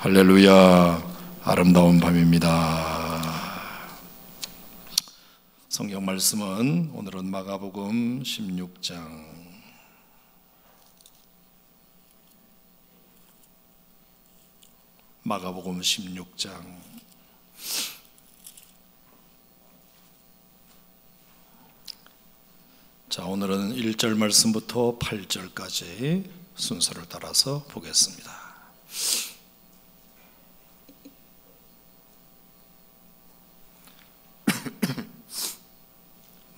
할렐루야, 아름다운 밤입니다. 성경 말씀은 오늘은 마가복음 16장 마가복음 16장 자, 오늘은 1절 말씀부터 8절까지 순서를 따라서 보겠습니다.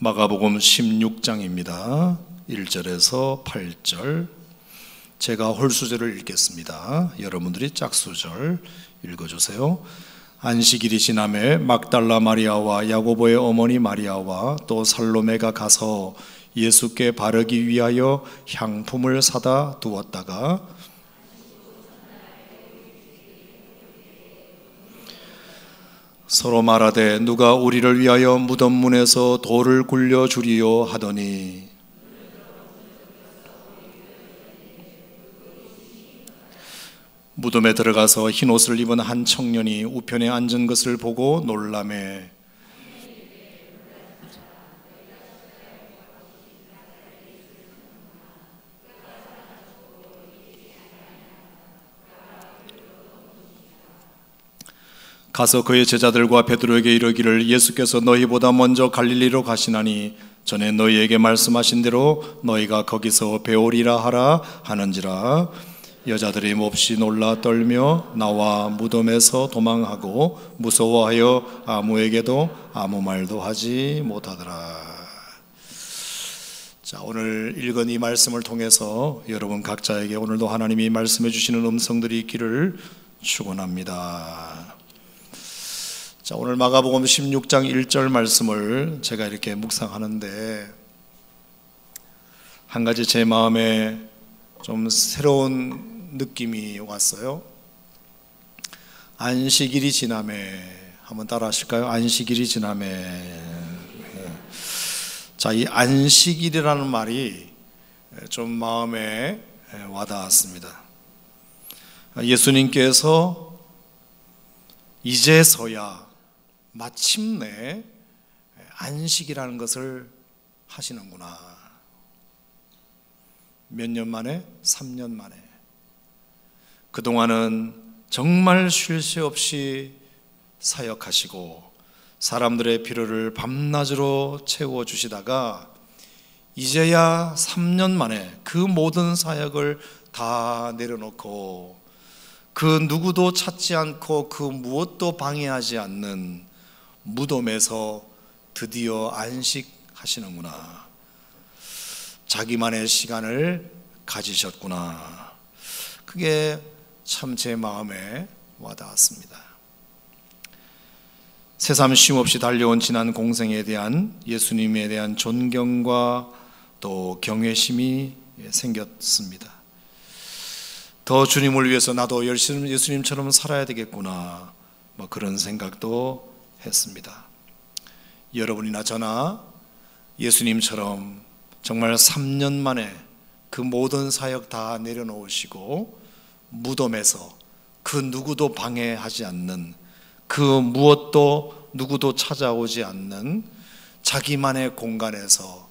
마가복음 16장입니다. 1절에서 8절. 제가 홀수절을 읽겠습니다. 여러분들이 짝수절 읽어주세요. 안식일이 지나매 막달라 마리아와 야고보의 어머니 마리아와 또 살로메가 가서 예수께 바르기 위하여 향품을 사다 두었다가 서로 말하되 누가 우리를 위하여 무덤 문에서 돌을 굴려 주리요 하더니 무덤에 들어가서 흰 옷을 입은 한 청년이 우편에 앉은 것을 보고 놀라매 가서 그의 제자들과 베드로에게 이르기를 예수께서 너희보다 먼저 갈릴리로 가시나니 전에 너희에게 말씀하신 대로 너희가 거기서 배우리라 하라 하는지라. 여자들이 몹시 놀라 떨며 나와 무덤에서 도망하고 무서워하여 아무에게도 아무 말도 하지 못하더라. 자, 오늘 읽은 이 말씀을 통해서 여러분 각자에게 오늘도 하나님이 말씀해 주시는 음성들이 있기를 축원합니다. 자, 오늘 마가복음 16장 1절 말씀을 제가 이렇게 묵상하는데 한 가지 제 마음에 좀 새로운 느낌이 왔어요. 안식일이 지나매. 한번 따라 하실까요? 안식일이 지나매. 자, 이 안식일이라는 말이 좀 마음에 와닿았습니다. 예수님께서 이제서야 마침내 안식이라는 것을 하시는구나. 몇 년 만에? 3년 만에. 그동안은 정말 쉴 새 없이 사역하시고 사람들의 필요를 밤낮으로 채워주시다가 이제야 3년 만에 그 모든 사역을 다 내려놓고 그 누구도 찾지 않고 그 무엇도 방해하지 않는 무덤에서 드디어 안식하시는구나. 자기만의 시간을 가지셨구나. 그게 참 제 마음에 와닿았습니다. 새삼 쉼없이 달려온 지난 공생에 대한 예수님에 대한 존경과 또 경외심이 생겼습니다. 더 주님을 위해서 나도 열심히 예수님처럼 살아야 되겠구나, 그런 생각도 했습니다. 여러분이나 저나 예수님처럼 정말 3년 만에 그 모든 사역 다 내려놓으시고 무덤에서 그 누구도 방해하지 않는, 그 무엇도 누구도 찾아오지 않는 자기만의 공간에서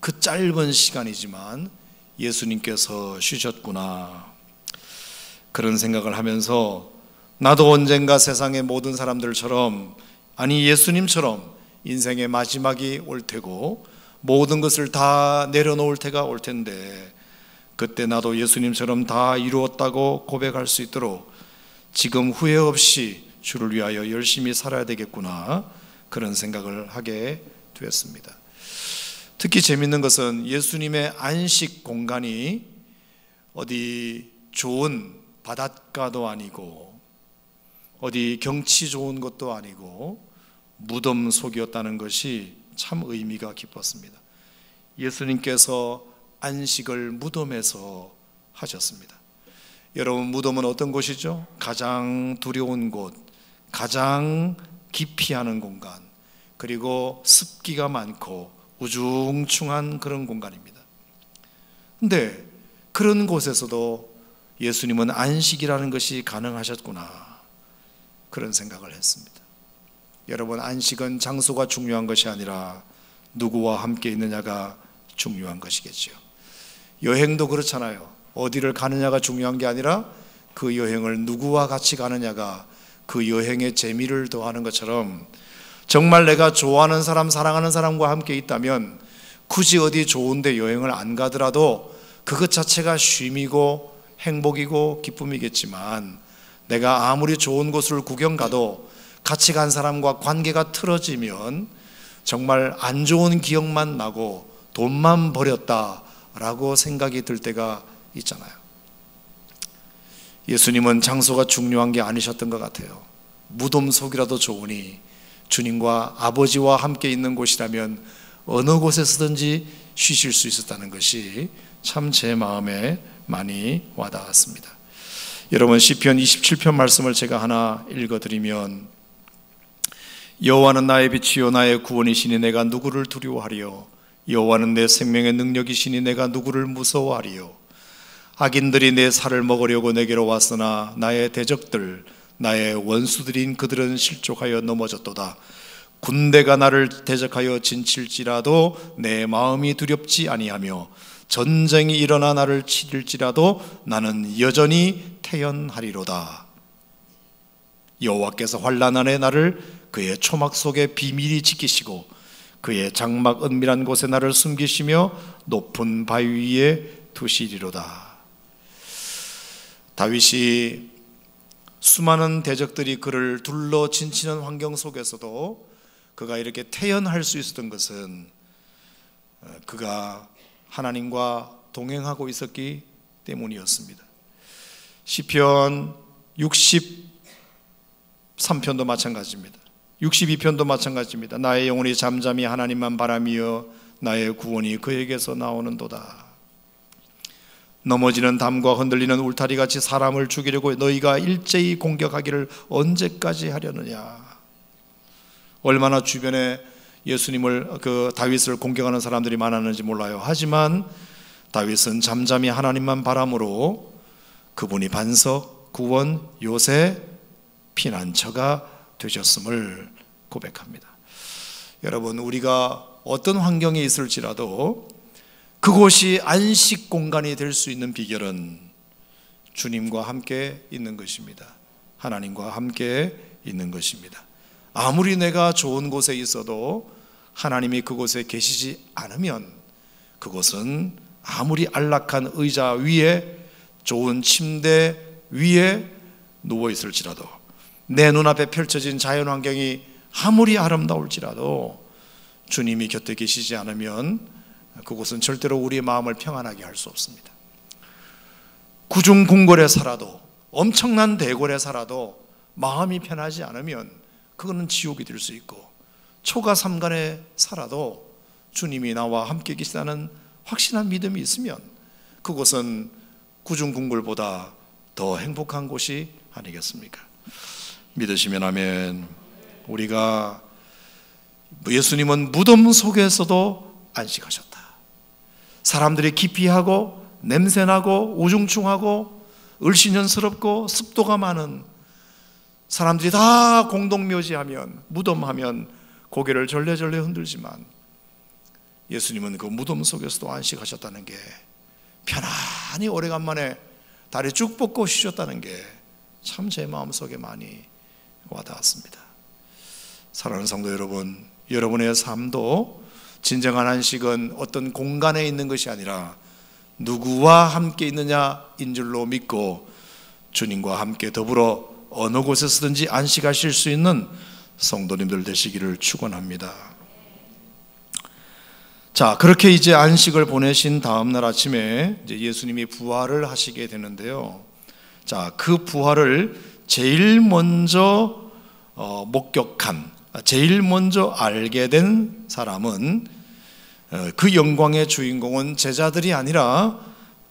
그 짧은 시간이지만 예수님께서 쉬셨구나, 그런 생각을 하면서 나도 언젠가 세상의 모든 사람들처럼, 아니 예수님처럼 인생의 마지막이 올 테고 모든 것을 다 내려놓을 때가 올 텐데 그때 나도 예수님처럼 다 이루었다고 고백할 수 있도록 지금 후회 없이 주를 위하여 열심히 살아야 되겠구나, 그런 생각을 하게 되었습니다. 특히 재밌는 것은 예수님의 안식 공간이 어디 좋은 바닷가도 아니고 어디 경치 좋은 것도 아니고 무덤 속이었다는 것이 참 의미가 깊었습니다. 예수님께서 안식을 무덤에서 하셨습니다. 여러분, 무덤은 어떤 곳이죠? 가장 두려운 곳, 가장 기피하는 공간, 그리고 습기가 많고 우중충한 그런 공간입니다. 근데 그런 곳에서도 예수님은 안식이라는 것이 가능하셨구나, 그런 생각을 했습니다. 여러분, 안식은 장소가 중요한 것이 아니라 누구와 함께 있느냐가 중요한 것이겠죠. 여행도 그렇잖아요. 어디를 가느냐가 중요한 게 아니라 그 여행을 누구와 같이 가느냐가 그 여행의 재미를 더하는 것처럼, 정말 내가 좋아하는 사람, 사랑하는 사람과 함께 있다면 굳이 어디 좋은데 여행을 안 가더라도 그것 자체가 쉼이고 행복이고 기쁨이겠지만, 내가 아무리 좋은 곳을 구경 가도 같이 간 사람과 관계가 틀어지면 정말 안 좋은 기억만 나고 돈만 버렸다라고 생각이 들 때가 있잖아요. 예수님은 장소가 중요한 게 아니셨던 것 같아요. 무덤 속이라도 좋으니 주님과 아버지와 함께 있는 곳이라면 어느 곳에서든지 쉬실 수 있었다는 것이 참 제 마음에 많이 와닿았습니다. 여러분, 시편 27편 말씀을 제가 하나 읽어드리면, 여호와는 나의 빛이요 나의 구원이시니 내가 누구를 두려워하리요. 여호와는 내 생명의 능력이시니 내가 누구를 무서워하리요. 악인들이 내 살을 먹으려고 내게로 왔으나 나의 대적들, 나의 원수들인 그들은 실족하여 넘어졌도다. 군대가 나를 대적하여 진칠지라도 내 마음이 두렵지 아니하며 전쟁이 일어나 나를 치릴지라도 나는 여전히 태연하리로다. 여호와께서 환난 안에 나를 그의 초막 속에 비밀히 지키시고 그의 장막 은밀한 곳에 나를 숨기시며 높은 바위 위에 두시리로다. 다윗이 수많은 대적들이 그를 둘러 진치는 환경 속에서도 그가 이렇게 태연할 수 있었던 것은 그가 하나님과 동행하고 있었기 때문이었습니다. 시편 63편도 마찬가지입니다. 62편도 마찬가지입니다. 나의 영혼이 잠잠히 하나님만 바라며 나의 구원이 그에게서 나오는도다. 넘어지는 담과 흔들리는 울타리같이 사람을 죽이려고 너희가 일제히 공격하기를 언제까지 하려느냐. 얼마나 주변에 예수님을, 다윗을 공격하는 사람들이 많았는지 몰라요. 하지만 다윗은 잠잠히 하나님만 바람으로 그분이 반석, 구원, 요새, 피난처가 되셨음을 고백합니다. 여러분, 우리가 어떤 환경에 있을지라도 그곳이 안식 공간이 될 수 있는 비결은 주님과 함께 있는 것입니다. 하나님과 함께 있는 것입니다. 아무리 내가 좋은 곳에 있어도 하나님이 그곳에 계시지 않으면 그곳은 아무리 안락한 의자 위에 좋은 침대 위에 누워 있을지라도, 내 눈앞에 펼쳐진 자연환경이 아무리 아름다울지라도 주님이 곁에 계시지 않으면 그곳은 절대로 우리의 마음을 평안하게 할 수 없습니다. 구중궁궐에 살아도, 엄청난 대궐에 살아도 마음이 편하지 않으면 그거는 지옥이 될 수 있고, 초가 삼간에 살아도 주님이 나와 함께 계시다는 확신한 믿음이 있으면 그곳은 구중궁궐보다 더 행복한 곳이 아니겠습니까? 믿으시면 아멘. 우리가 예수님은 무덤 속에서도 안식하셨다. 사람들이 기피하고 냄새나고 우중충하고 을씨년스럽고 습도가 많은, 사람들이 다 공동묘지하면, 무덤하면 고개를 절레절레 흔들지만 예수님은 그 무덤 속에서도 안식하셨다는 게, 편안히 오래간만에 다리 쭉 뻗고 쉬셨다는 게 참 제 마음속에 많이 와닿았습니다. 사랑하는 성도 여러분, 여러분의 삶도 진정한 안식은 어떤 공간에 있는 것이 아니라 누구와 함께 있느냐인 줄로 믿고 주님과 함께 더불어 어느 곳에서든지 안식하실 수 있는 성도님들 되시기를 축원합니다. 자, 그렇게 이제 안식을 보내신 다음 날 아침에 이제 예수님이 부활을 하시게 되는데요. 자, 그 부활을 제일 먼저 목격한, 제일 먼저 알게 된 사람은, 그 영광의 주인공은 제자들이 아니라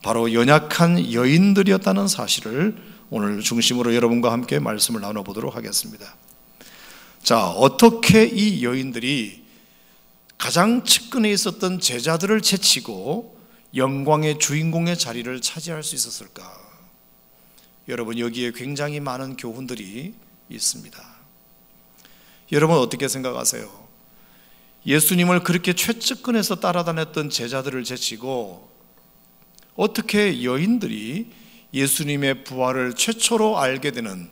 바로 연약한 여인들이었다는 사실을 오늘 중심으로 여러분과 함께 말씀을 나눠보도록 하겠습니다. 자, 어떻게 이 여인들이 가장 측근에 있었던 제자들을 제치고 영광의 주인공의 자리를 차지할 수 있었을까? 여러분, 여기에 굉장히 많은 교훈들이 있습니다. 여러분 어떻게 생각하세요? 예수님을 그렇게 최측근에서 따라다녔던 제자들을 제치고 어떻게 여인들이 예수님의 부활을 최초로 알게 되는,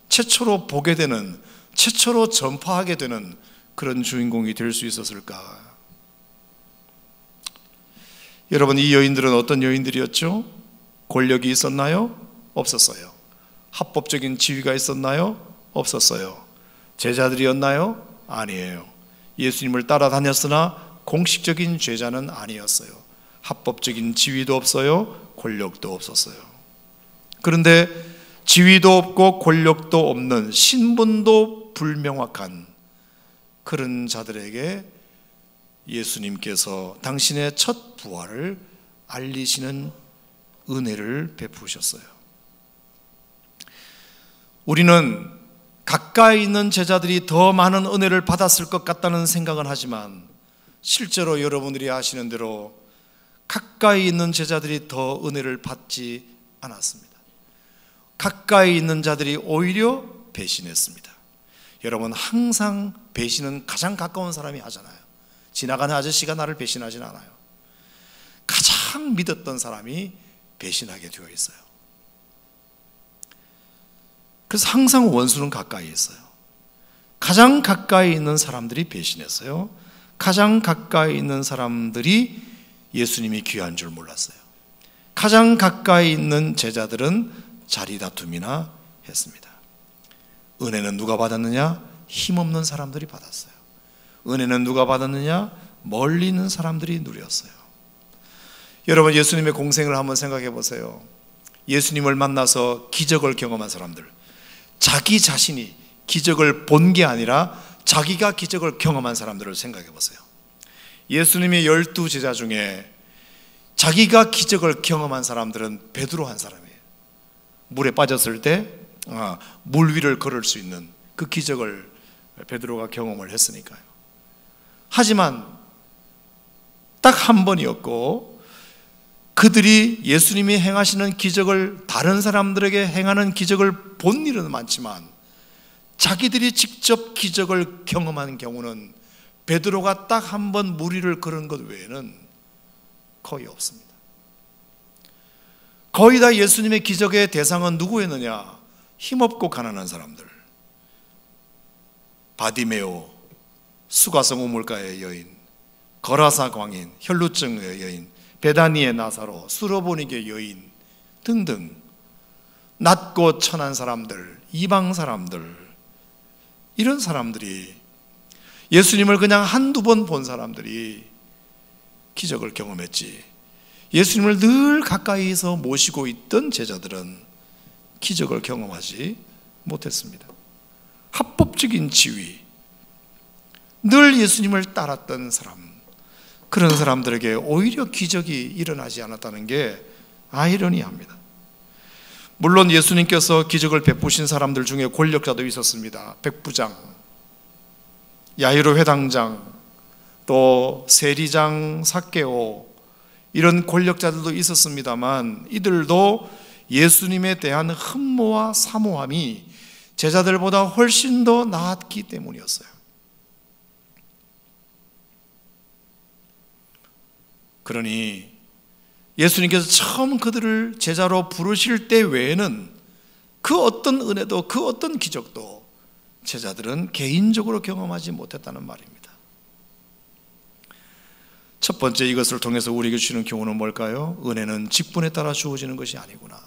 최초로 보게 되는, 최초로 전파하게 되는 그런 주인공이 될 수 있었을까? 여러분, 이 여인들은 어떤 여인들이었죠? 권력이 있었나요? 없었어요. 합법적인 지위가 있었나요? 없었어요. 제자들이었나요? 아니에요. 예수님을 따라다녔으나 공식적인 제자는 아니었어요. 합법적인 지위도 없어요. 권력도 없었어요. 그런데 지위도 없고 권력도 없는, 신분도 불명확한 그런 자들에게 예수님께서 당신의 첫 부활을 알리시는 은혜를 베푸셨어요. 우리는 가까이 있는 제자들이 더 많은 은혜를 받았을 것 같다는 생각은 하지만 실제로 여러분들이 아시는 대로 가까이 있는 제자들이 더 은혜를 받지 않았습니다. 가까이 있는 자들이 오히려 배신했습니다. 여러분, 항상 배신은 가장 가까운 사람이 하잖아요. 지나가는 아저씨가 나를 배신하진 않아요. 가장 믿었던 사람이 배신하게 되어 있어요. 그래서 항상 원수는 가까이 있어요. 가장 가까이 있는 사람들이 배신했어요. 가장 가까이 있는 사람들이 예수님이 귀한 줄 몰랐어요. 가장 가까이 있는 제자들은 자리 다툼이나 했습니다. 은혜는 누가 받았느냐? 힘없는 사람들이 받았어요. 은혜는 누가 받았느냐? 멀리 있는 사람들이 누렸어요. 여러분, 예수님의 공생을 한번 생각해 보세요. 예수님을 만나서 기적을 경험한 사람들, 자기 자신이 기적을 본 게 아니라 자기가 기적을 경험한 사람들을 생각해 보세요. 예수님의 12 제자 중에 자기가 기적을 경험한 사람들은 베드로 한 사람이에요. 물에 빠졌을 때 물 위를 걸을 수 있는 그 기적을 베드로가 경험을 했으니까요. 하지만 딱 한 번이었고, 그들이 예수님이 행하시는 기적을, 다른 사람들에게 행하는 기적을 본 일은 많지만 자기들이 직접 기적을 경험한 경우는 베드로가 딱 한 번 물 위를 걸은 것 외에는 거의 없습니다. 거의 다 예수님의 기적의 대상은 누구였느냐? 힘없고 가난한 사람들, 바디메오, 수가성 우물가의 여인, 거라사 광인, 혈루증의 여인, 베다니의 나사로, 수로보닉의 여인 등등 낮고 천한 사람들, 이방 사람들, 이런 사람들이, 예수님을 그냥 한두 번 본 사람들이 기적을 경험했지, 예수님을 늘 가까이서 모시고 있던 제자들은 기적을 경험하지 못했습니다. 합법적인 지위, 늘 예수님을 따랐던 사람, 그런 사람들에게 오히려 기적이 일어나지 않았다는 게 아이러니합니다. 물론 예수님께서 기적을 베푸신 사람들 중에 권력자도 있었습니다. 백부장, 야이로 회당장, 또 세리장 삭개오, 이런 권력자들도 있었습니다만 이들도 예수님에 대한 흠모와 사모함이 제자들보다 훨씬 더 나았기 때문이었어요. 그러니 예수님께서 처음 그들을 제자로 부르실 때 외에는 그 어떤 은혜도, 그 어떤 기적도 제자들은 개인적으로 경험하지 못했다는 말입니다. 첫 번째, 이것을 통해서 우리에게 주는 교훈은 뭘까요? 은혜는 직분에 따라 주어지는 것이 아니구나.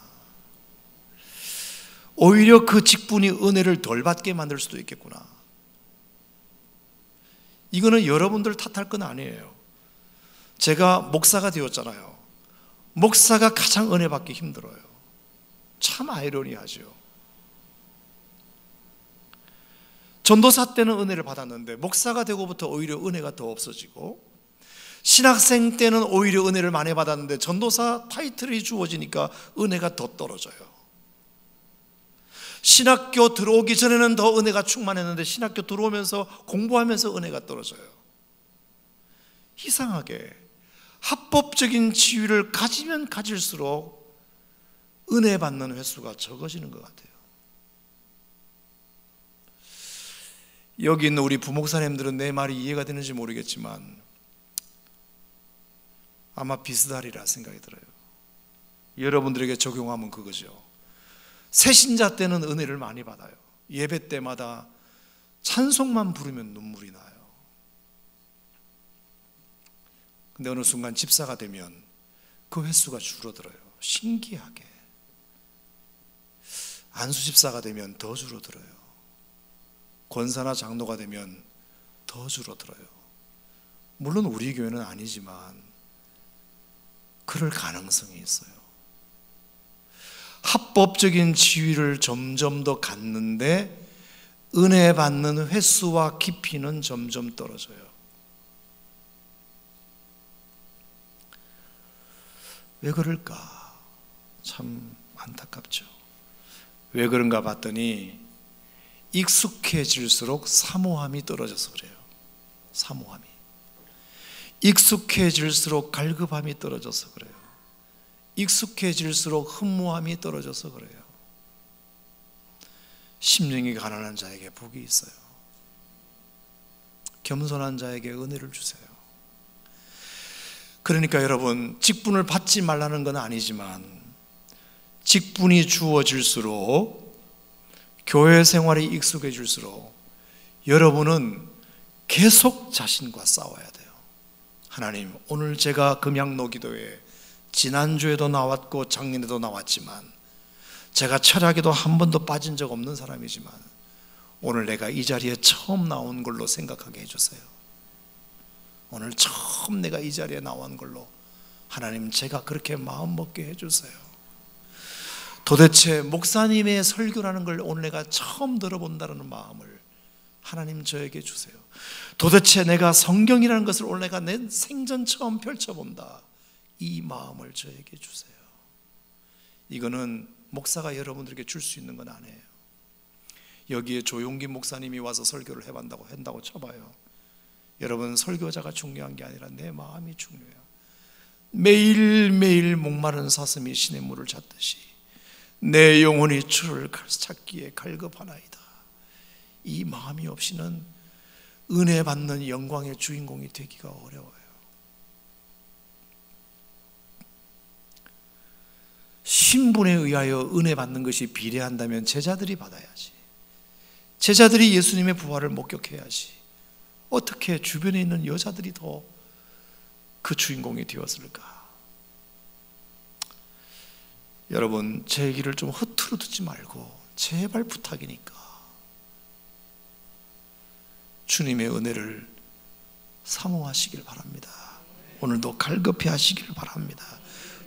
오히려 그 직분이 은혜를 덜 받게 만들 수도 있겠구나. 이거는 여러분들 탓할 건 아니에요. 제가 목사가 되었잖아요. 목사가 가장 은혜 받기 힘들어요. 참 아이러니하죠. 전도사 때는 은혜를 받았는데 목사가 되고부터 오히려 은혜가 더 없어지고, 신학생 때는 오히려 은혜를 많이 받았는데 전도사 타이틀이 주어지니까 은혜가 더 떨어져요. 신학교 들어오기 전에는 더 은혜가 충만했는데 신학교 들어오면서 공부하면서 은혜가 떨어져요. 이상하게 합법적인 지위를 가지면 가질수록 은혜 받는 횟수가 적어지는 것 같아요. 여기 있는 우리 부목사님들은 내 말이 이해가 되는지 모르겠지만 아마 비슷하리라 생각이 들어요. 여러분들에게 적용하면 그거죠. 새신자 때는 은혜를 많이 받아요. 예배 때마다 찬송만 부르면 눈물이 나요. 근데 어느 순간 집사가 되면 그 횟수가 줄어들어요. 신기하게. 안수 집사가 되면 더 줄어들어요. 권사나 장로가 되면 더 줄어들어요. 물론 우리 교회는 아니지만 그럴 가능성이 있어요. 합법적인 지위를 점점 더 갖는데 은혜 받는 횟수와 깊이는 점점 떨어져요. 왜 그럴까? 참 안타깝죠. 왜 그런가 봤더니 익숙해질수록 사모함이 떨어져서 그래요. 사모함이. 익숙해질수록 갈급함이 떨어져서 그래요. 익숙해질수록 흠모함이 떨어져서 그래요. 심령이 가난한 자에게 복이 있어요. 겸손한 자에게 은혜를 주세요. 그러니까 여러분, 직분을 받지 말라는 건 아니지만 직분이 주어질수록, 교회 생활이 익숙해질수록 여러분은 계속 자신과 싸워야 돼요. 하나님, 오늘 제가 금양로 기도회 지난주에도 나왔고 작년에도 나왔지만 제가 철학에도 한 번도 빠진 적 없는 사람이지만 오늘 내가 이 자리에 처음 나온 걸로 생각하게 해주세요. 오늘 처음 내가 이 자리에 나온 걸로 하나님, 제가 그렇게 마음 먹게 해주세요. 도대체 목사님의 설교라는 걸 오늘 내가 처음 들어본다는 마음을 하나님 저에게 주세요. 도대체 내가 성경이라는 것을 오늘 내가 내 생전 처음 펼쳐본다, 이 마음을 저에게 주세요. 이거는 목사가 여러분들에게 줄 수 있는 건 아니에요. 여기에 조용기 목사님이 와서 설교를 한다고 쳐봐요. 여러분, 설교자가 중요한 게 아니라 내 마음이 중요해요. 매일매일 목마른 사슴이 시냇 물을 찾듯이 내 영혼이 주를 찾기에 갈급하나이다. 이 마음이 없이는 은혜 받는 영광의 주인공이 되기가 어려워요. 신분에 의하여 은혜 받는 것이 비례한다면 제자들이 받아야지. 제자들이 예수님의 부활을 목격해야지. 어떻게 주변에 있는 여자들이 더 그 주인공이 되었을까? 여러분, 제 얘기를 좀 허투루 듣지 말고 제발 부탁이니까 주님의 은혜를 사모하시길 바랍니다. 오늘도 갈급히 하시길 바랍니다.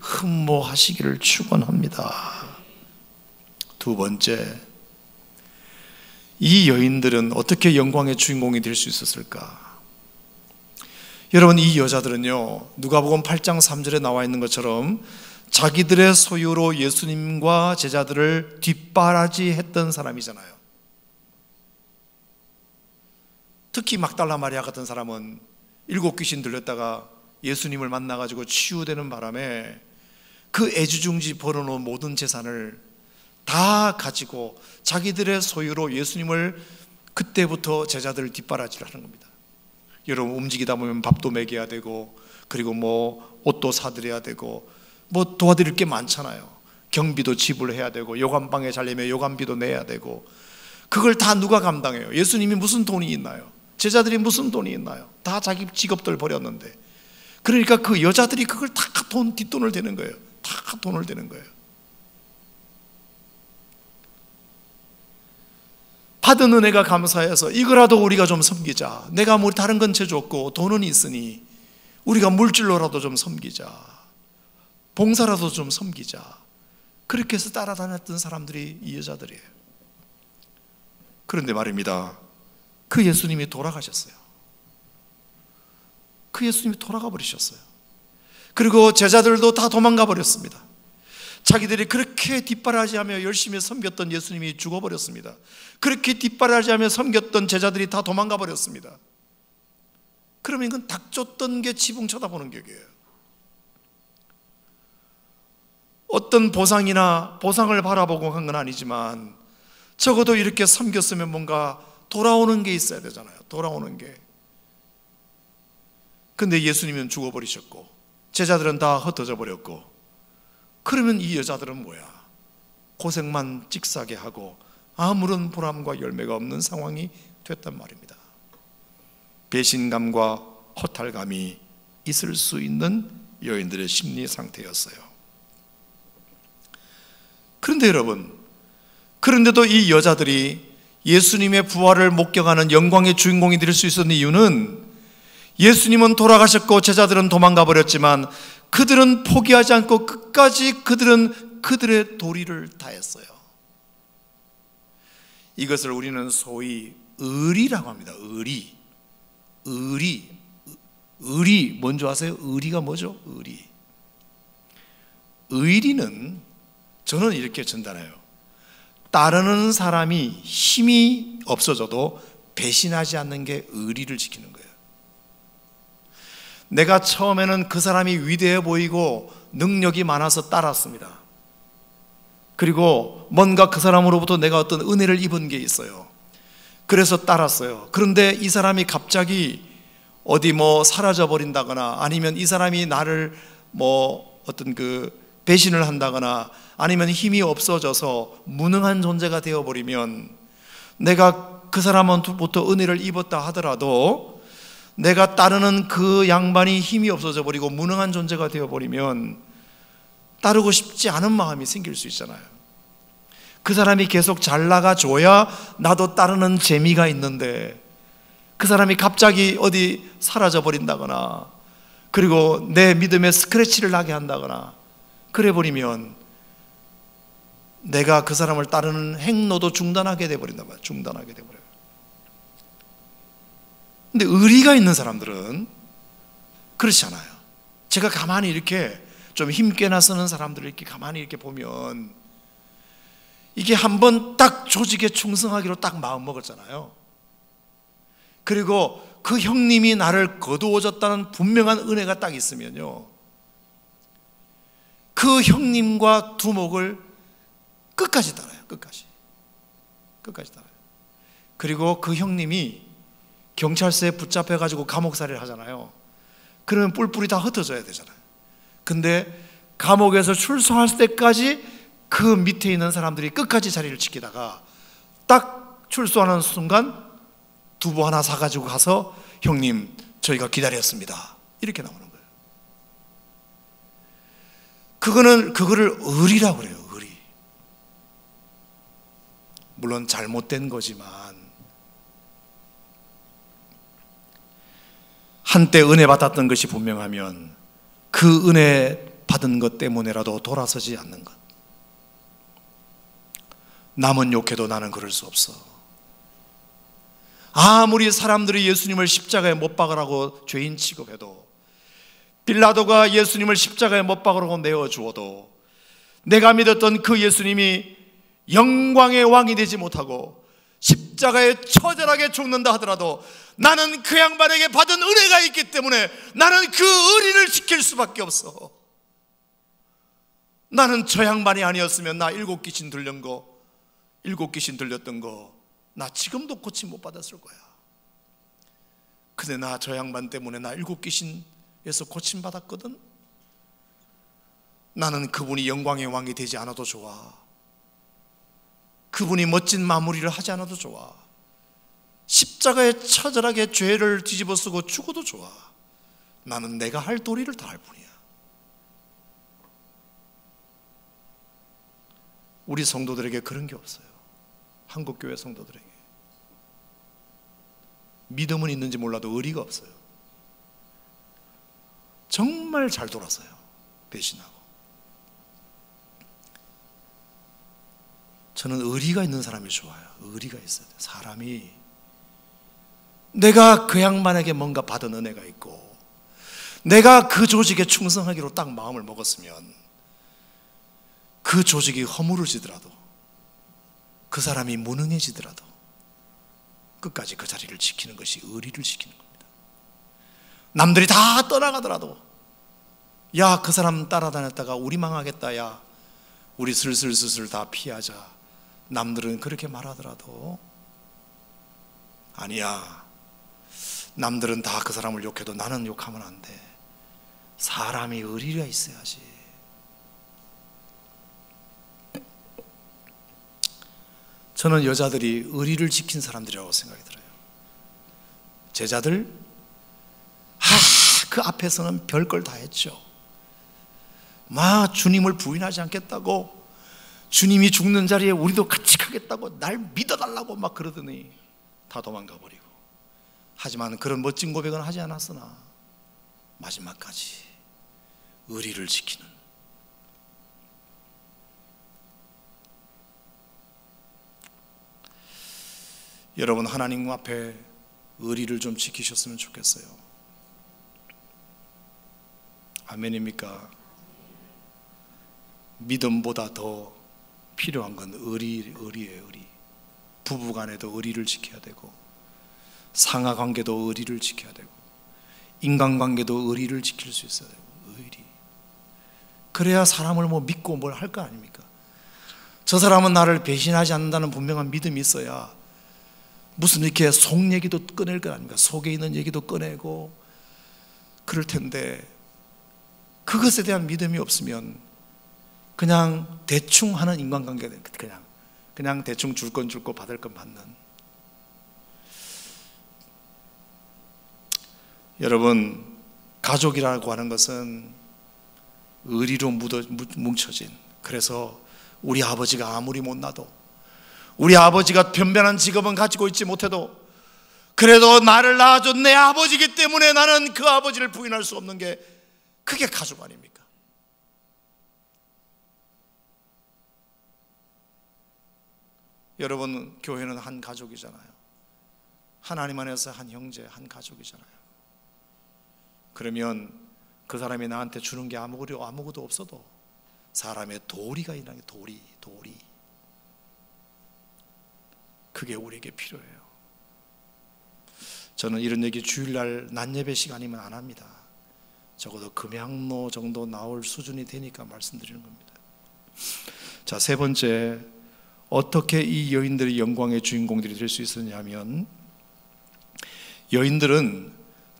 흠모하시기를 축원합니다. 두 번째, 이 여인들은 어떻게 영광의 주인공이 될 수 있었을까? 여러분, 이 여자들은요, 누가복음 8장 3절에 나와 있는 것처럼 자기들의 소유로 예수님과 제자들을 뒷바라지했던 사람이잖아요. 특히 막달라 마리아 같은 사람은 7 귀신 들렸다가 예수님을 만나가지고 치유되는 바람에 그 애지중지 벌어놓은 모든 재산을 다 가지고 자기들의 소유로 예수님을, 그때부터 제자들을 뒷바라지를 하는 겁니다. 여러분, 움직이다 보면 밥도 먹여야 되고, 그리고 뭐 옷도 사드려야 되고, 뭐 도와드릴 게 많잖아요. 경비도 지불해야 되고, 요감방에 잘리면 요감비도 내야 되고, 그걸 다 누가 감당해요? 예수님이 무슨 돈이 있나요? 제자들이 무슨 돈이 있나요? 다 자기 직업들 버렸는데. 그러니까 그 여자들이 그걸 다 뒷돈을 대는 거예요. 다 돈을 대는 거예요. 받은 은혜가 감사해서 이거라도 우리가 좀 섬기자. 내가 뭐 다른 건 죄줬고 돈은 있으니 우리가 물질로라도 좀 섬기자. 봉사라도 좀 섬기자. 그렇게 해서 따라다녔던 사람들이 이 여자들이에요. 그런데 말입니다, 그 예수님이 돌아가셨어요. 그 예수님이 돌아가 버리셨어요. 그리고 제자들도 다 도망가 버렸습니다. 자기들이 그렇게 뒷바라지하며 열심히 섬겼던 예수님이 죽어버렸습니다. 그렇게 뒷바라지하며 섬겼던 제자들이 다 도망가 버렸습니다. 그러면 이건 닭 쫓던 게 지붕 쳐다보는 격이에요. 어떤 보상을 바라보고 한 건 아니지만 적어도 이렇게 섬겼으면 뭔가 돌아오는 게 있어야 되잖아요. 돌아오는 게. 근데 예수님은 죽어버리셨고 제자들은 다 흩어져 버렸고, 그러면 이 여자들은 뭐야? 고생만 찍사게 하고 아무런 보람과 열매가 없는 상황이 됐단 말입니다. 배신감과 허탈감이 있을 수 있는 여인들의 심리 상태였어요. 그런데 여러분, 그런데도 이 여자들이 예수님의 부활을 목격하는 영광의 주인공이 될 수 있었던 이유는, 예수님은 돌아가셨고 제자들은 도망가 버렸지만 그들은 포기하지 않고 끝까지 그들은 그들의 도리를 다했어요. 이것을 우리는 소위 의리라고 합니다. 의리 뭔지 아세요? 의리가 뭐죠? 의리는 저는 이렇게 전달해요. 따르는 사람이 힘이 없어져도 배신하지 않는 게 의리를 지키는 거예요. 내가 처음에는 그 사람이 위대해 보이고 능력이 많아서 따랐습니다. 그리고 뭔가 그 사람으로부터 내가 어떤 은혜를 입은 게 있어요. 그래서 따랐어요. 그런데 이 사람이 갑자기 어디 사라져 버린다거나, 아니면 이 사람이 나를 어떤 배신을 한다거나, 아니면 힘이 없어져서 무능한 존재가 되어버리면, 내가 그 사람한테부터 은혜를 입었다 하더라도 내가 따르는 그 양반이 힘이 없어져 버리고 무능한 존재가 되어버리면 따르고 싶지 않은 마음이 생길 수 있잖아요. 그 사람이 계속 잘 나가줘야 나도 따르는 재미가 있는데, 그 사람이 갑자기 어디 사라져 버린다거나, 그리고 내 믿음에 스크래치를 나게 한다거나 그래 버리면 내가 그 사람을 따르는 행로도 중단하게 돼버린단 말이에요. 중단하게 돼버려요. 근데 의리가 있는 사람들은 그렇지 않아요. 제가 가만히 이렇게 좀 힘께나 쓰는 사람들을 이렇게 가만히 이렇게 보면, 이게 한번 딱 조직에 충성하기로 딱 마음 먹었잖아요. 그리고 그 형님이 나를 거두어줬다는 분명한 은혜가 딱 있으면요, 그 형님과 두목을 끝까지 따라요. 끝까지 따라요. 그리고 그 형님이 경찰서에 붙잡혀가지고 감옥살이를 하잖아요. 그러면 뿔뿔이 다 흩어져야 되잖아요. 근데 감옥에서 출소할 때까지 그 밑에 있는 사람들이 끝까지 자리를 지키다가 딱 출소하는 순간 두부 하나 사가지고 가서, 형님 저희가 기다렸습니다, 이렇게 나오는 거예요. 그거를 의리라고 그래요. 의리. 물론 잘못된 거지만, 한때 은혜 받았던 것이 분명하면 그 은혜 받은 것 때문에라도 돌아서지 않는 것. 남은 욕해도 나는 그럴 수 없어. 아무리 사람들이 예수님을 십자가에 못 박으라고 죄인 취급해도, 빌라도가 예수님을 십자가에 못 박으라고 내어주어도, 내가 믿었던 그 예수님이 영광의 왕이 되지 못하고 십자가에 처절하게 죽는다 하더라도 나는 그 양반에게 받은 은혜가 있기 때문에 나는 그 의리를 지킬 수밖에 없어. 나는 저 양반이 아니었으면 나 일곱 귀신 들렸던 거 나 지금도 고침 못 받았을 거야. 근데 나 저 양반 때문에 나 일곱 귀신에서 고침 받았거든. 나는 그분이 영광의 왕이 되지 않아도 좋아. 그분이 멋진 마무리를 하지 않아도 좋아. 십자가에 처절하게 죄를 뒤집어 쓰고 죽어도 좋아. 나는 내가 할 도리를 다 할 뿐이야. 우리 성도들에게 그런 게 없어요. 한국교회 성도들에게 믿음은 있는지 몰라도 의리가 없어요. 정말 잘 돌았어요. 배신하고. 저는 의리가 있는 사람이 좋아요. 의리가 있어야 돼요. 사람이 내가 그 양반에게 뭔가 받은 은혜가 있고 내가 그 조직에 충성하기로 딱 마음을 먹었으면 그 조직이 허물어지더라도, 그 사람이 무능해지더라도 끝까지 그 자리를 지키는 것이 의리를 지키는 겁니다. 남들이 다 떠나가더라도, 야, 그 사람 따라다녔다가 우리 망하겠다, 야, 우리 슬슬슬슬 다 피하자. 남들은 그렇게 말하더라도 아니야, 남들은 다 그 사람을 욕해도 나는 욕하면 안 돼. 사람이 의리가 있어야지. 저는 여자들이 의리를 지킨 사람들이라고 생각이 들어요. 제자들, 그 앞에서는 별걸 다 했죠. 막 주님을 부인하지 않겠다고, 주님이 죽는 자리에 우리도 같이 가겠다고, 날 믿어달라고 막 그러더니 다 도망가 버리고. 하지만 그런 멋진 고백은 하지 않았으나 마지막까지 의리를 지키는, 여러분 하나님 앞에 의리를 좀 지키셨으면 좋겠어요. 아멘입니까? 믿음보다 더 필요한 건 의리예요. 의리. 부부간에도 의리를 지켜야 되고, 상하관계도 의리를 지켜야 되고, 인간관계도 의리를 지킬 수 있어야 되고. 의리. 그래야 사람을 뭐 믿고 뭘 할 거 아닙니까? 저 사람은 나를 배신하지 않는다는 분명한 믿음이 있어야 무슨 이렇게 속 얘기도 꺼낼 거 아닙니까? 속에 있는 얘기도 꺼내고 그럴 텐데, 그것에 대한 믿음이 없으면 그냥 대충 하는 인간관계, 그냥 대충 줄 건 줄고 받을 건 받는. 여러분, 가족이라고 하는 것은 의리로 뭉쳐진, 그래서 우리 아버지가 아무리 못나도, 우리 아버지가 변변한 직업은 가지고 있지 못해도, 그래도 나를 낳아준 내 아버지이기 때문에 나는 그 아버지를 부인할 수 없는 게, 그게 가족 아닙니까? 여러분, 교회는 한 가족이잖아요. 하나님 안에서 한 형제, 한 가족이잖아요. 그러면 그 사람이 나한테 주는 게 아무것도 없어도 사람의 도리가 있는 게, 도리. 그게 우리에게 필요해요. 저는 이런 얘기 주일날 낮 예배 시간이면 안 합니다. 적어도 금양로 정도 나올 수준이 되니까 말씀드리는 겁니다. 자, 세 번째, 어떻게 이 여인들이 영광의 주인공들이 될 수 있었냐면, 여인들은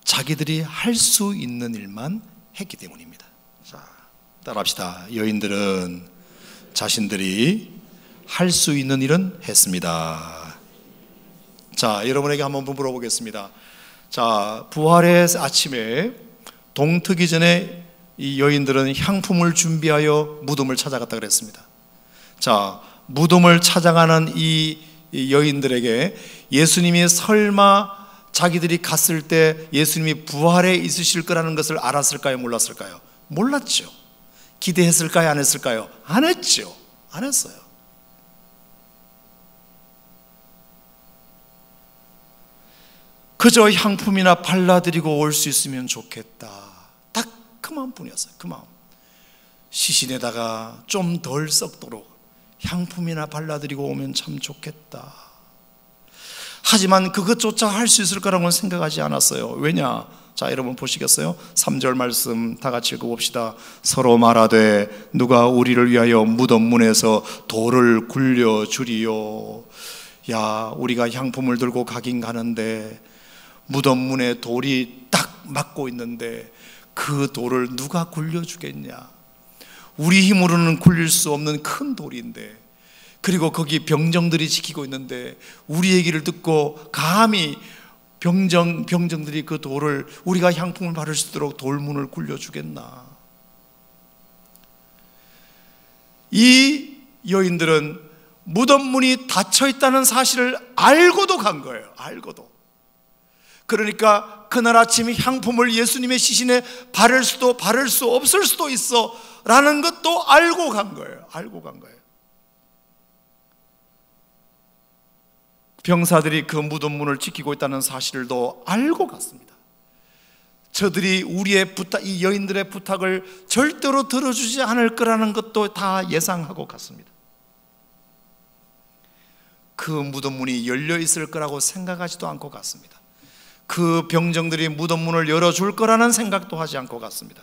자기들이 할 수 있는 일만 했기 때문입니다. 자, 따라합시다. 여인들은 자신들이 할 수 있는 일은 했습니다. 자, 여러분에게 한번 물어보겠습니다. 자, 부활의 아침에 동트기 전에 이 여인들은 향품을 준비하여 무덤을 찾아갔다 그랬습니다. 자, 무덤을 찾아가는 이 여인들에게 예수님이 설마 자기들이 갔을 때 예수님이 부활해 있으실 거라는 것을 알았을까요? 몰랐을까요? 몰랐죠. 기대했을까요? 안 했을까요? 안 했죠. 안 했어요. 그저 향품이나 발라드리고 올 수 있으면 좋겠다, 딱 그 마음뿐이었어요. 그 마음. 시신에다가 좀 덜 썩도록 향품이나 발라드리고 오면 참 좋겠다. 하지만 그것조차 할 수 있을 거라고는 생각하지 않았어요. 왜냐? 자, 여러분 보시겠어요? 3절 말씀 다 같이 읽어봅시다. 서로 말하되 누가 우리를 위하여 무덤 문에서 돌을 굴려주리요. 야, 우리가 향품을 들고 가긴 가는데 무덤 문에 돌이 딱 막고 있는데 그 돌을 누가 굴려주겠냐? 우리 힘으로는 굴릴 수 없는 큰 돌인데, 그리고 거기 병정들이 지키고 있는데 우리 얘기를 듣고 감히 병정들이 그 돌을, 우리가 향품을 바를 수 있도록 돌문을 굴려주겠나? 이 여인들은 무덤 문이 닫혀 있다는 사실을 알고도 간 거예요. 알고도. 그러니까 그날 아침 향품을 예수님의 시신에 바를 수도 바를 수 없을 수도 있어 라는 것도 알고 간 거예요. 알고 간 거예요. 병사들이 그 무덤 문을 지키고 있다는 사실도 알고 갔습니다. 저들이 우리의 부탁, 이 여인들의 부탁을 절대로 들어주지 않을 거라는 것도 다 예상하고 갔습니다. 그 무덤 문이 열려 있을 거라고 생각하지도 않고 갔습니다. 그 병정들이 무덤 문을 열어줄 거라는 생각도 하지 않고 갔습니다.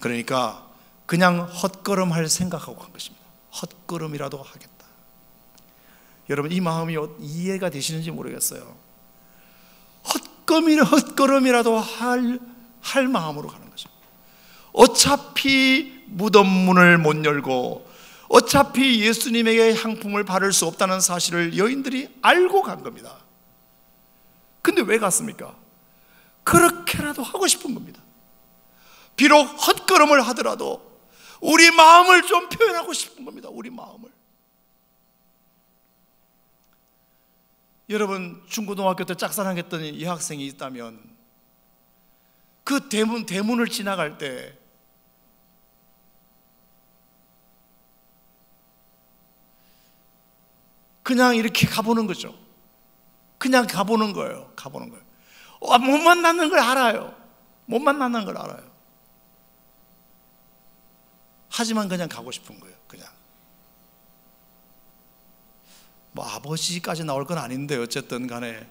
그러니까 그냥 헛걸음할 생각하고 간 것입니다. 헛걸음이라도 하겠다. 여러분, 이 마음이 이해가 되시는지 모르겠어요. 헛걸음이라도 할 마음으로 가는 거죠. 어차피 무덤 문을 못 열고 어차피 예수님에게 향품을 바를 수 없다는 사실을 여인들이 알고 간 겁니다. 근데 왜 갔습니까? 그렇게라도 하고 싶은 겁니다. 비록 헛걸음을 하더라도 우리 마음을 좀 표현하고 싶은 겁니다. 우리 마음을. 여러분, 중고등학교 때 짝사랑했던 이 학생이 있다면 그 대문을 지나갈 때 그냥 이렇게 가보는 거죠. 그냥 가보는 거예요. 못 만나는 걸 알아요. 못 만나는 걸 알아요. 하지만 그냥 가고 싶은 거예요. 그냥. 뭐 아버지까지 나올 건 아닌데 어쨌든 간에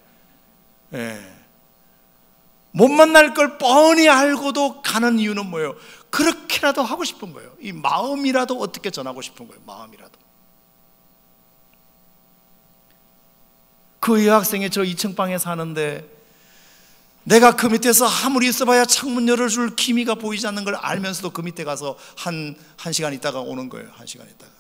못 만날 걸 뻔히 알고도 가는 이유는 뭐예요? 그렇게라도 하고 싶은 거예요. 이 마음이라도 어떻게 전하고 싶은 거예요. 마음이라도. 그 여학생이 저 2층 방에 사는데 내가 그 밑에서 아무리 있어봐야 창문 열어줄 기미가 보이지 않는 걸 알면서도 그 밑에 가서 한 시간 있다가 오는 거예요. 1시간 있다가.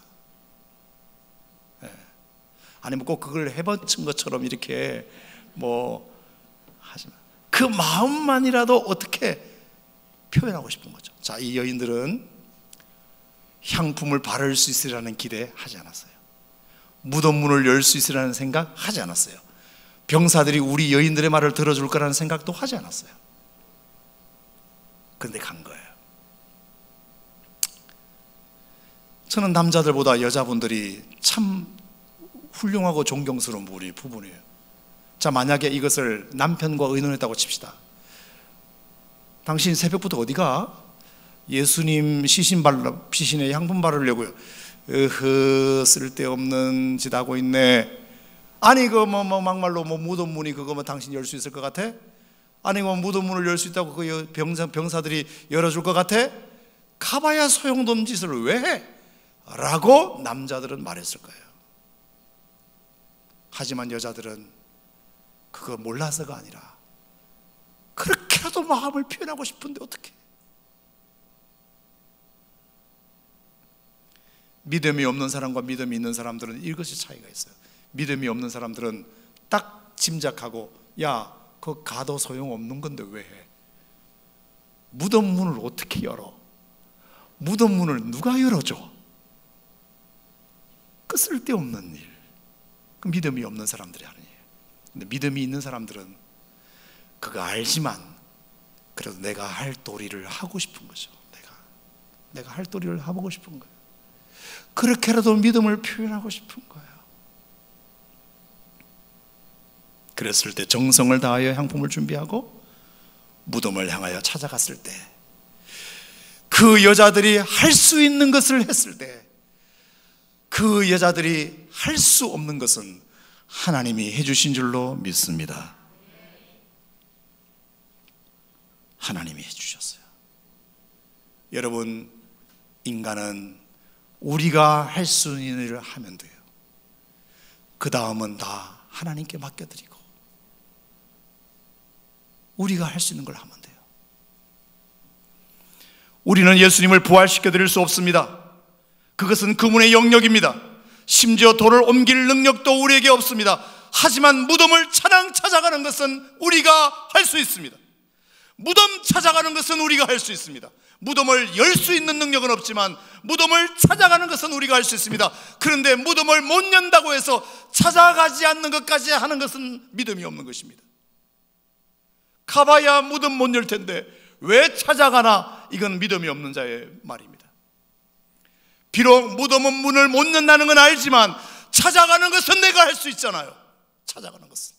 아니면 꼭 그걸 해봤은 것처럼 이렇게 뭐 하지만 그 마음만이라도 어떻게 표현하고 싶은 거죠. 자, 이 여인들은 향품을 바를 수 있으리라는 기대하지 않았어요. 무덤 문을 열 수 있으리라는 생각 하지 않았어요. 병사들이 우리 여인들의 말을 들어줄 거라는 생각도 하지 않았어요. 그런데 간 거예요. 저는 남자들보다 여자분들이 참 훌륭하고 존경스러운 우리 부분이에요. 자, 만약에 이것을 남편과 의논했다고 칩시다. 당신 새벽부터 어디가? 예수님 시신에 향품 바르려고요. 쓸데없는 짓 하고 있네. 아니 막말로 무덤 문이 그거 당신 열 수 있을 것 같아? 아니 무덤 문을 열 수 있다고 그 병사들이 열어줄 것 같아? 가봐야 소용없는 짓을 왜 해? 라고 남자들은 말했을 거예요. 하지만 여자들은 그거 몰라서가 아니라 그렇게라도 마음을 표현하고 싶은데 어떻게? 믿음이 없는 사람과 믿음이 있는 사람들은 이것이 차이가 있어요. 믿음이 없는 사람들은 딱 짐작하고, 야, 그거 가도 소용없는 건데 왜 해? 무덤 문을 어떻게 열어? 무덤 문을 누가 열어줘? 그 쓸데없는 일. 그 믿음이 없는 사람들이 하는 일이에요. 근데 믿음이 있는 사람들은 그거 알지만 그래도 내가 할 도리를 하고 싶은 거죠. 내가 할 도리를 하고 싶은 거예요. 그렇게라도 믿음을 표현하고 싶은 거예요. 그랬을 때 정성을 다하여 향품을 준비하고 무덤을 향하여 찾아갔을 때 그 여자들이 할 수 있는 것을 했을 때 그 여자들이 할 수 없는 것은 하나님이 해주신 줄로 믿습니다. 하나님이 해주셨어요. 여러분, 인간은 우리가 할 수 있는 일을 하면 돼요. 그 다음은 다 하나님께 맡겨드리고 우리가 할 수 있는 걸 하면 돼요. 우리는 예수님을 부활시켜 드릴 수 없습니다. 그것은 그분의 영역입니다. 심지어 돌을 옮길 능력도 우리에게 없습니다. 하지만 무덤을 찾아가는 것은 우리가 할 수 있습니다. 무덤 찾아가는 것은 우리가 할 수 있습니다. 무덤을 열 수 있는 능력은 없지만 무덤을 찾아가는 것은 우리가 할 수 있습니다. 그런데 무덤을 못 연다고 해서 찾아가지 않는 것까지 하는 것은 믿음이 없는 것입니다. 가봐야 무덤 못 열 텐데 왜 찾아가나? 이건 믿음이 없는 자의 말입니다. 비록 무덤은 문을 못 연다는 건 알지만 찾아가는 것은 내가 할 수 있잖아요. 찾아가는 것은.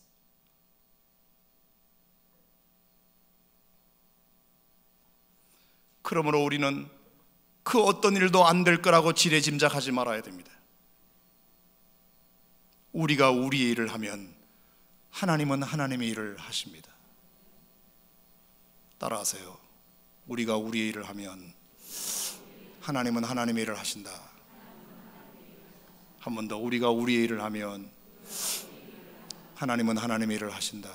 그러므로 우리는 그 어떤 일도 안 될 거라고 지레짐작하지 말아야 됩니다. 우리가 우리의 일을 하면 하나님은 하나님의 일을 하십니다. 따라하세요. 우리가 우리의 일을 하면 하나님은 하나님의 일을 하신다. 한 번 더, 우리가 우리의 일을 하면 하나님은 하나님의 일을 하신다.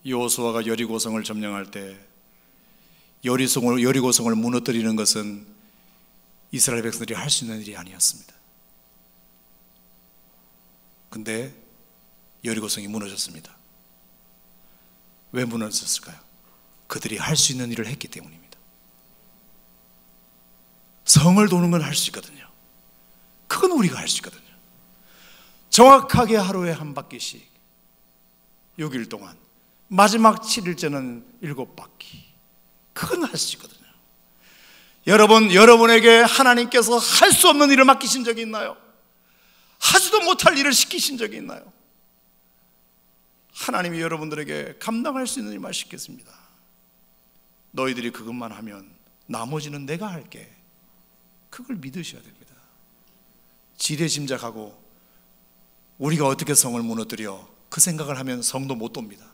여호수아가 여리고성을 점령할 때 여리고성을 무너뜨리는 것은 이스라엘 백성들이 할 수 있는 일이 아니었습니다. 근데 여리고성이 무너졌습니다. 왜 무너졌을까요? 그들이 할 수 있는 일을 했기 때문입니다. 성을 도는 건 할 수 있거든요. 그건 우리가 할 수 있거든요. 정확하게 하루에 한 바퀴씩 6일 동안, 마지막 7일째는 7바퀴. 그건 할 수 있거든요. 여러분에게 하나님께서 할 수 없는 일을 맡기신 적이 있나요? 하지도 못할 일을 시키신 적이 있나요? 하나님이 여러분들에게 감당할 수 있는 일만 시켰습니다. 너희들이 그것만 하면 나머지는 내가 할게. 그걸 믿으셔야 됩니다. 지레짐작하고 우리가 어떻게 성을 무너뜨려 그 생각을 하면 성도 못 돕니다.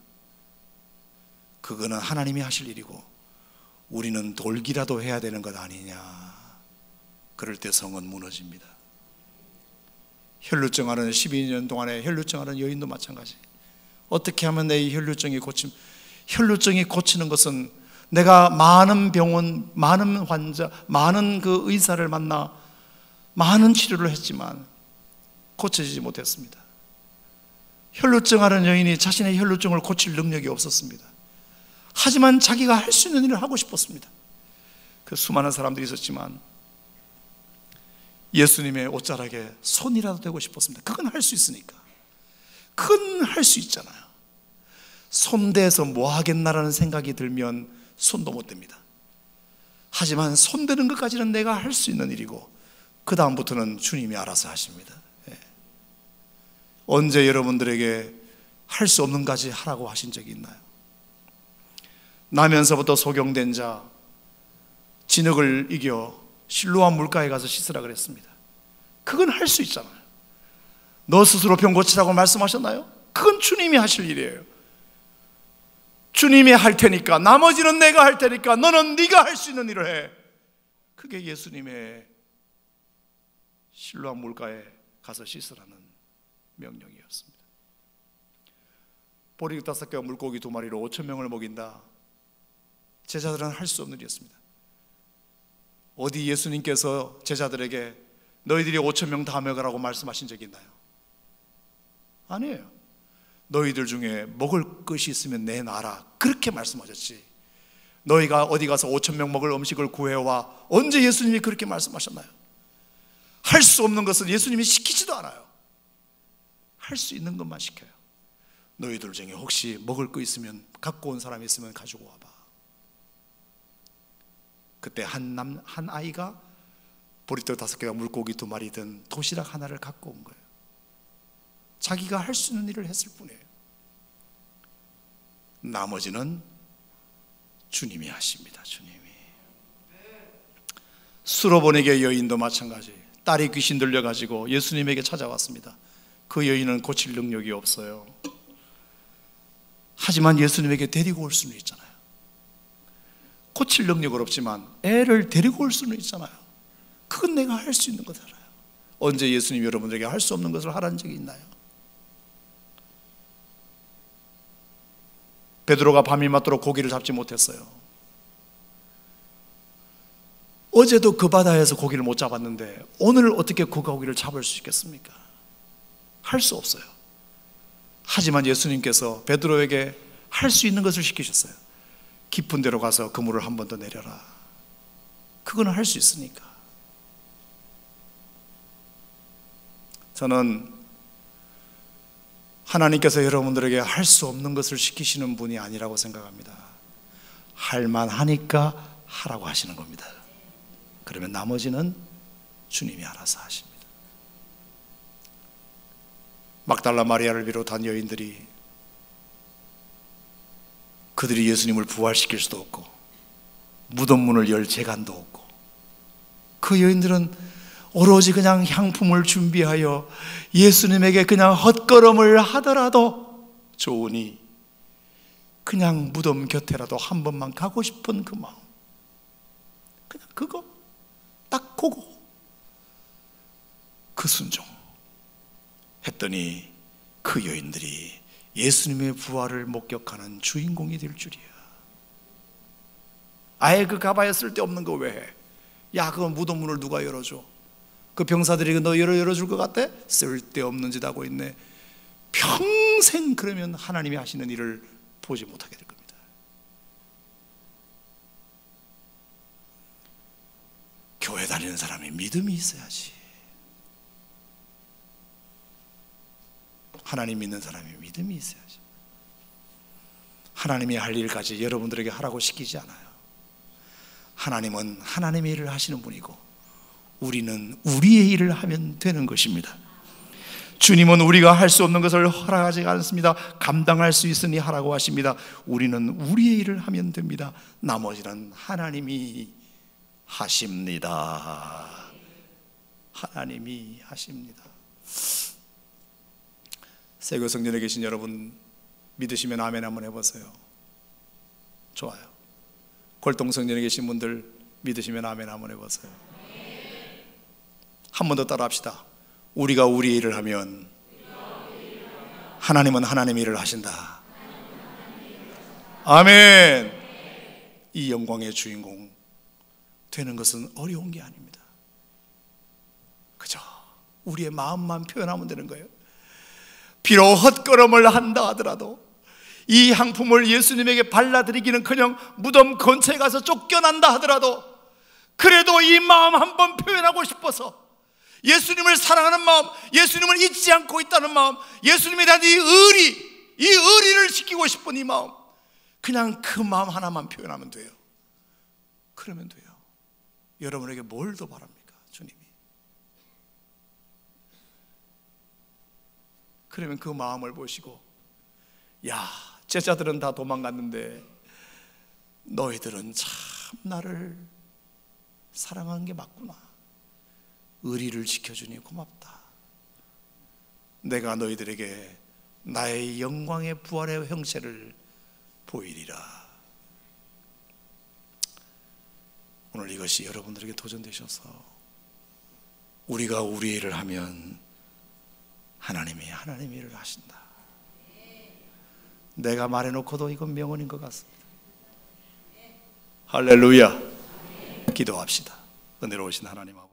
그거는 하나님이 하실 일이고 우리는 돌기라도 해야 되는 것 아니냐. 그럴 때 성은 무너집니다. 혈루증하는 12년 동안에 혈루증하는 여인도 마찬가지. 어떻게 하면 내 이 혈루증이 혈루증이 고치는 것은 내가 많은 병원, 많은 환자, 많은 그 의사를 만나 많은 치료를 했지만 고쳐지지 못했습니다. 혈루증하는 여인이 자신의 혈루증을 고칠 능력이 없었습니다. 하지만 자기가 할 수 있는 일을 하고 싶었습니다. 그 수많은 사람들이 있었지만 예수님의 옷자락에 손이라도 대고 싶었습니다. 그건 할 수 있으니까. 그건 할 수 있잖아요. 손대서 뭐 하겠나라는 생각이 들면 손도 못 댑니다. 하지만 손대는 것까지는 내가 할 수 있는 일이고 그 다음부터는 주님이 알아서 하십니다. 언제 여러분들에게 할 수 없는 까지 하라고 하신 적이 있나요? 나면서부터 소경된 자 진흙을 이겨 실로암 물가에 가서 씻으라 그랬습니다. 그건 할 수 있잖아요. 너 스스로 병 고치라고 말씀하셨나요? 그건 주님이 하실 일이에요. 주님이 할 테니까, 나머지는 내가 할 테니까 너는 네가 할 수 있는 일을 해. 그게 예수님의 실로암 물가에 가서 씻으라는 명령이었습니다. 보리 5개와 물고기 2마리로 5,000명을 먹인다. 제자들은 할 수 없는 일이었습니다. 어디 예수님께서 제자들에게 너희들이 5,000명 다 먹으라고 말씀하신 적이 있나요? 아니에요. 너희들 중에 먹을 것이 있으면 내놔라, 그렇게 말씀하셨지. 너희가 어디 가서 5,000명 먹을 음식을 구해와, 언제 예수님이 그렇게 말씀하셨나요? 할 수 없는 것은 예수님이 시키지도 않아요. 할 수 있는 것만 시켜요. 너희들 중에 혹시 먹을 거 있으면, 갖고 온 사람이 있으면 가지고 와봐. 그때 한 아이가 보리떡 5개와 물고기 2마리 든 도시락 하나를 갖고 온 거예요. 자기가 할 수 있는 일을 했을 뿐이에요. 나머지는 주님이 하십니다. 주님이. 수로보니게 여인도 마찬가지. 딸이 귀신 들려가지고 예수님에게 찾아왔습니다. 그 여인은 고칠 능력이 없어요. 하지만 예수님에게 데리고 올 수는 있잖아요. 고칠 능력은 없지만 애를 데리고 올 수는 있잖아요. 그건 내가 할 수 있는 거잖아요. 언제 예수님이 여러분들에게 할 수 없는 것을 하라는 적이 있나요? 베드로가 밤이 맞도록 고기를 잡지 못했어요. 어제도 그 바다에서 고기를 못 잡았는데 오늘 어떻게 그 고기를 잡을 수 있겠습니까? 할 수 없어요. 하지만 예수님께서 베드로에게 할 수 있는 것을 시키셨어요. 깊은 데로 가서 그물을 한 번 더 내려라. 그거는 할 수 있으니까. 저는 하나님께서 여러분들에게 할 수 없는 것을 시키시는 분이 아니라고 생각합니다. 할 만하니까 하라고 하시는 겁니다. 그러면 나머지는 주님이 알아서 하십니다. 막달라 마리아를 비롯한 여인들이, 그들이 예수님을 부활시킬 수도 없고 무덤 문을 열 재간도 없고, 그 여인들은 오로지 그냥 향품을 준비하여 예수님에게 그냥 헛걸음을 하더라도 좋으니 그냥 무덤 곁에라도 한 번만 가고 싶은 그 마음, 그냥 그거 딱 그거 그 순종 했더니 그 여인들이 예수님의 부활을 목격하는 주인공이 될 줄이야. 아예 그 가봐야 쓸데없는 거 왜 해? 야, 그 무덤문을 누가 열어줘? 그 병사들이 너 열어줄 것 같아? 쓸데없는 짓 하고 있네. 평생 그러면 하나님이 하시는 일을 보지 못하게 될 겁니다. 교회 다니는 사람이 믿음이 있어야지. 하나님 믿는 사람이 믿음이 있어야지. 하나님이 할 일까지 여러분들에게 하라고 시키지 않아요. 하나님은 하나님의 일을 하시는 분이고 우리는 우리의 일을 하면 되는 것입니다. 주님은 우리가 할 수 없는 것을 허락하지 않습니다. 감당할 수 있으니 하라고 하십니다. 우리는 우리의 일을 하면 됩니다. 나머지는 하나님이 하십니다. 하나님이 하십니다. 세교성전에 계신 여러분, 믿으시면 아멘 한번 해보세요. 좋아요. 골동성전에 계신 분들 믿으시면 아멘 한번 해보세요. 한 번 더 따라 합시다. 우리가 우리 일을 하면 하나님은 하나님의 일을 하신다. 아멘. 이 영광의 주인공 되는 것은 어려운 게 아닙니다. 그저 우리의 마음만 표현하면 되는 거예요. 비록 헛걸음을 한다 하더라도 이 향품을 예수님에게 발라드리기는커녕 무덤 근처에 가서 쫓겨난다 하더라도 그래도 이 마음 한번 표현하고 싶어서 예수님을 사랑하는 마음, 예수님을 잊지 않고 있다는 마음, 예수님에 대한 이 의리를 지키고 싶은 이 마음, 그냥 그 마음 하나만 표현하면 돼요. 그러면 돼요. 여러분에게 뭘 더 바랍니까? 주님이. 그러면 그 마음을 보시고, 야, 제자들은 다 도망갔는데 너희들은 참 나를 사랑한 게 맞구나. 의리를 지켜주니 고맙다. 내가 너희들에게 나의 영광의 부활의 형체를 보이리라. 오늘 이것이 여러분들에게 도전되셔서 우리가 우리 일을 하면 하나님이 하나님의 일을 하신다. 내가 말해놓고도 이건 명언인 것 같습니다. 할렐루야. 기도합시다. 은혜로우신 하나님 아버지,